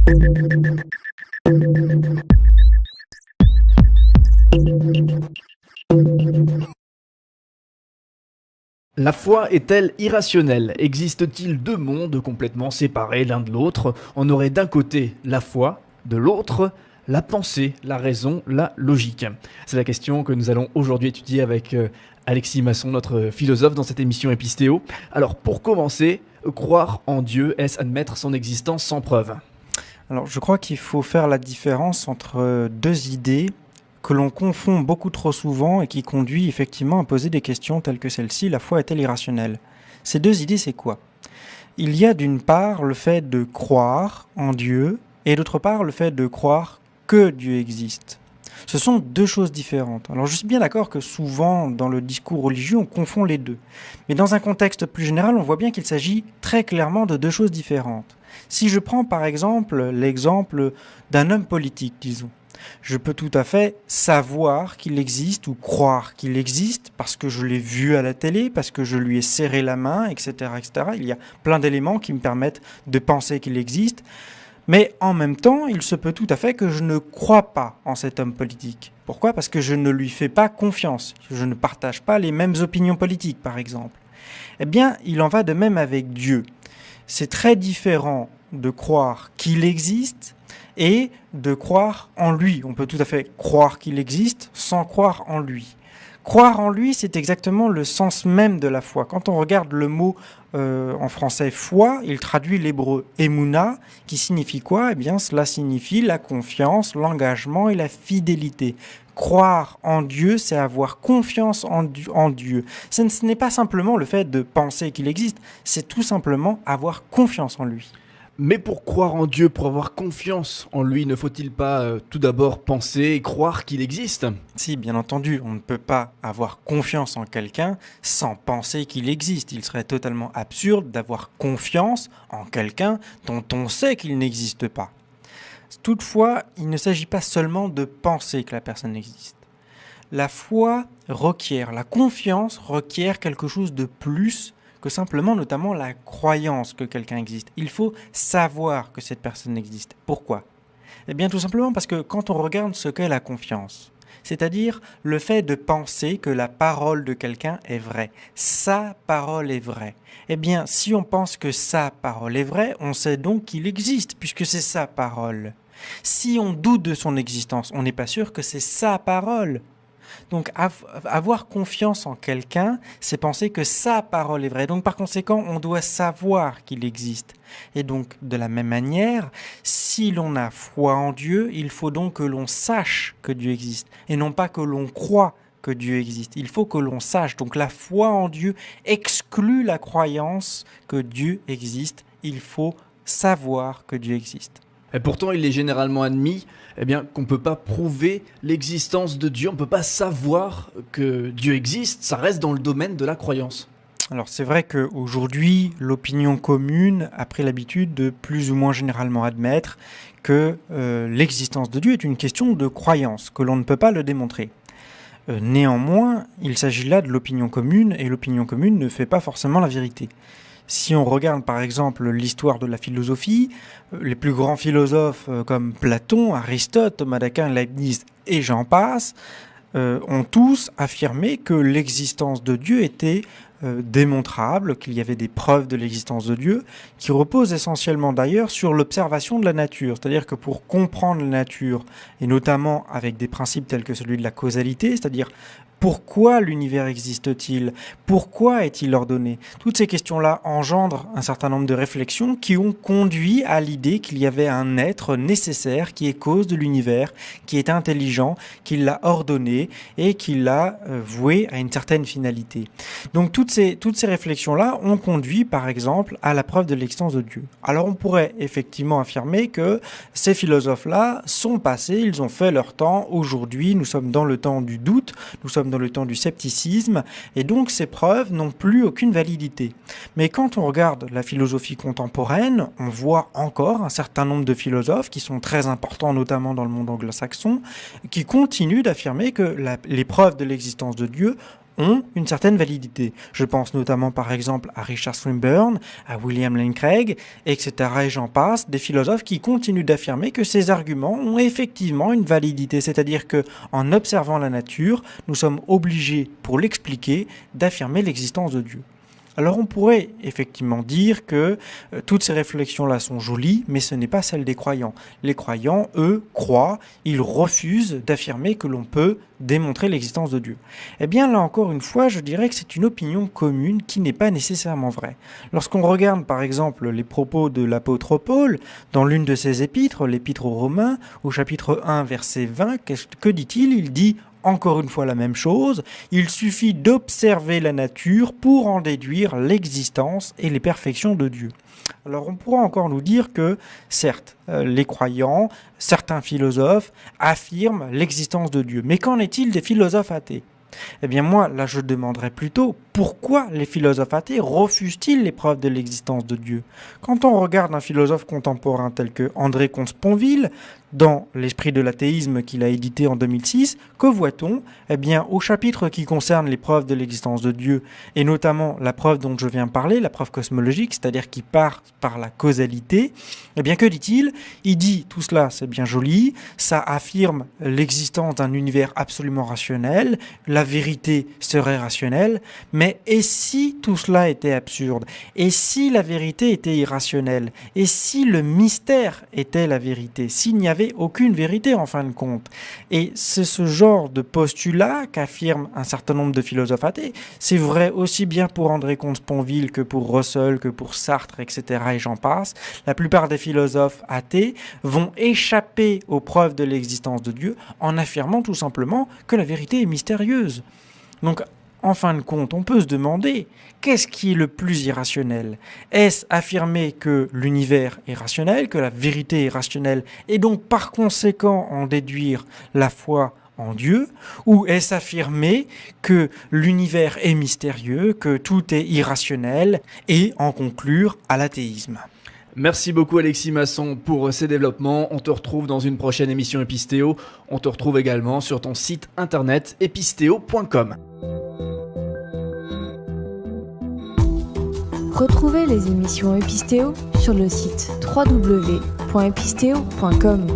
La foi est-elle irrationnelle? Existe-t-il deux mondes complètement séparés l'un de l'autre? On aurait d'un côté la foi, de l'autre la pensée, la raison, la logique. C'est la question que nous allons aujourd'hui étudier avec Alexis Masson, notre philosophe, dans cette émission Épistéo. Alors pour commencer, croire en Dieu, est-ce admettre son existence sans preuve? Alors, je crois qu'il faut faire la différence entre deux idées que l'on confond beaucoup trop souvent et qui conduit effectivement à poser des questions telles que celle-ci: la foi est-elle irrationnelle? Ces deux idées, c'est quoi? Il y a d'une part le fait de croire en Dieu et d'autre part le fait de croire que Dieu existe. Ce sont deux choses différentes. Alors je suis bien d'accord que souvent dans le discours religieux on confond les deux. Mais dans un contexte plus général, on voit bien qu'il s'agit très clairement de deux choses différentes. Si je prends par exemple l'exemple d'un homme politique, disons, je peux tout à fait savoir qu'il existe ou croire qu'il existe parce que je l'ai vu à la télé, parce que je lui ai serré la main, etc., etc. Il y a plein d'éléments qui me permettent de penser qu'il existe. Mais en même temps, il se peut tout à fait que je ne crois pas en cet homme politique. Pourquoi ? Parce que je ne lui fais pas confiance. Je ne partage pas les mêmes opinions politiques, par exemple. Eh bien, il en va de même avec Dieu. C'est très différent de croire qu'il existe et de croire en lui. On peut tout à fait croire qu'il existe sans croire en lui. Croire en lui, c'est exactement le sens même de la foi. Quand on regarde le mot en français foi, il traduit l'hébreu emuna, qui signifie quoi ? Eh bien, cela signifie la confiance, l'engagement et la fidélité. Croire en Dieu, c'est avoir confiance en Dieu. Ce n'est pas simplement le fait de penser qu'il existe, c'est tout simplement avoir confiance en lui. Mais pour croire en Dieu, pour avoir confiance en lui, ne faut-il pas tout d'abord penser et croire qu'il existe ? Si, bien entendu, on ne peut pas avoir confiance en quelqu'un sans penser qu'il existe. Il serait totalement absurde d'avoir confiance en quelqu'un dont on sait qu'il n'existe pas. Toutefois, il ne s'agit pas seulement de penser que la personne existe. La foi requiert, la confiance requiert quelque chose de plus que simplement, notamment, la croyance que quelqu'un existe. Il faut savoir que cette personne existe. Pourquoi ? Eh bien, tout simplement parce que quand on regarde ce qu'est la confiance, c'est-à-dire le fait de penser que la parole de quelqu'un est vraie, sa parole est vraie. Eh bien, si on pense que sa parole est vraie, on sait donc qu'il existe, puisque c'est sa parole. Si on doute de son existence, on n'est pas sûr que c'est sa parole. Donc avoir confiance en quelqu'un, c'est penser que sa parole est vraie. Donc par conséquent, on doit savoir qu'il existe. Et donc de la même manière, si l'on a foi en Dieu, il faut donc que l'on sache que Dieu existe et non pas que l'on croit que Dieu existe. Il faut que l'on sache. Donc la foi en Dieu exclut la croyance que Dieu existe. Il faut savoir que Dieu existe. Et pourtant, il est généralement admis qu'on ne peut pas prouver l'existence de Dieu, on ne peut pas savoir que Dieu existe, ça reste dans le domaine de la croyance. Alors c'est vrai qu'aujourd'hui, l'opinion commune a pris l'habitude de plus ou moins généralement admettre que l'existence de Dieu est une question de croyance, que l'on ne peut pas le démontrer. Néanmoins, il s'agit là de l'opinion commune, et l'opinion commune ne fait pas forcément la vérité. Si on regarde par exemple l'histoire de la philosophie, les plus grands philosophes comme Platon, Aristote, Thomas d'Aquin, Leibniz et j'en passe, ont tous affirmé que l'existence de Dieu était démontrable, qu'il y avait des preuves de l'existence de Dieu, qui reposent essentiellement d'ailleurs sur l'observation de la nature. C'est-à-dire que pour comprendre la nature, et notamment avec des principes tels que celui de la causalité, c'est-à-dire pourquoi l'univers existe-t-il ? Pourquoi est-il ordonné ? Toutes ces questions-là engendrent un certain nombre de réflexions qui ont conduit à l'idée qu'il y avait un être nécessaire qui est cause de l'univers, qui est intelligent, qui l'a ordonné et qui l'a voué à une certaine finalité. Donc toutes ces réflexions-là ont conduit par exemple à la preuve de l'existence de Dieu. Alors on pourrait effectivement affirmer que ces philosophes-là sont passés, ils ont fait leur temps. Aujourd'hui, nous sommes dans le temps du doute, nous sommes dans le temps du scepticisme, et donc ces preuves n'ont plus aucune validité. Mais quand on regarde la philosophie contemporaine, on voit encore un certain nombre de philosophes qui sont très importants, notamment dans le monde anglo-saxon, qui continuent d'affirmer que les preuves de l'existence de Dieu ont une certaine validité. Je pense notamment par exemple à Richard Swinburne, à William Lane Craig, etc. et j'en passe, des philosophes qui continuent d'affirmer que ces arguments ont effectivement une validité, c'est-à-dire que en observant la nature, nous sommes obligés, pour l'expliquer, d'affirmer l'existence de Dieu. Alors on pourrait effectivement dire que toutes ces réflexions-là sont jolies, mais ce n'est pas celle des croyants. Les croyants, eux, croient, ils refusent d'affirmer que l'on peut démontrer l'existence de Dieu. Eh bien là encore une fois, je dirais que c'est une opinion commune qui n'est pas nécessairement vraie. Lorsqu'on regarde par exemple les propos de l'apôtre Paul, dans l'une de ses épîtres, l'épître aux Romains, au chapitre 1, verset 20, que dit-il ? Il dit encore une fois la même chose, il suffit d'observer la nature pour en déduire l'existence et les perfections de Dieu. Alors on pourra encore nous dire que, certes, les croyants, certains philosophes affirment l'existence de Dieu. Mais qu'en est-il des philosophes athées ? Eh bien moi, là je demanderais plutôt, pourquoi les philosophes athées refusent-ils les preuves de l'existence de Dieu ? Quand on regarde un philosophe contemporain tel que André Comte-Sponville, dans l'Esprit de l'athéisme qu'il a édité en 2006, que voit-on ? Eh bien, au chapitre qui concerne les preuves de l'existence de Dieu, et notamment la preuve dont je viens parler, la preuve cosmologique, c'est-à-dire qui part par la causalité, eh bien, que dit-il ? Il dit, tout cela c'est bien joli, ça affirme l'existence d'un univers absolument rationnel, la vérité serait rationnelle, mais et si tout cela était absurde ? Et si la vérité était irrationnelle ? Et si le mystère était la vérité ? S'il n'y avait aucune vérité en fin de compte. Et c'est ce genre de postulat qu'affirment un certain nombre de philosophes athées. C'est vrai aussi bien pour André Comte-Sponville que pour Russell, que pour Sartre, etc. et j'en passe. La plupart des philosophes athées vont échapper aux preuves de l'existence de Dieu en affirmant tout simplement que la vérité est mystérieuse. Donc, en fin de compte, on peut se demander, qu'est-ce qui est le plus irrationnel ? Est-ce affirmer que l'univers est rationnel, que la vérité est rationnelle, et donc par conséquent en déduire la foi en Dieu ? Ou est-ce affirmer que l'univers est mystérieux, que tout est irrationnel, et en conclure à l'athéisme ? Merci beaucoup Alexis Masson pour ces développements. On te retrouve dans une prochaine émission Épistéo. On te retrouve également sur ton site internet episteo.com. Retrouvez les émissions Épistéo sur le site www.episteo.com.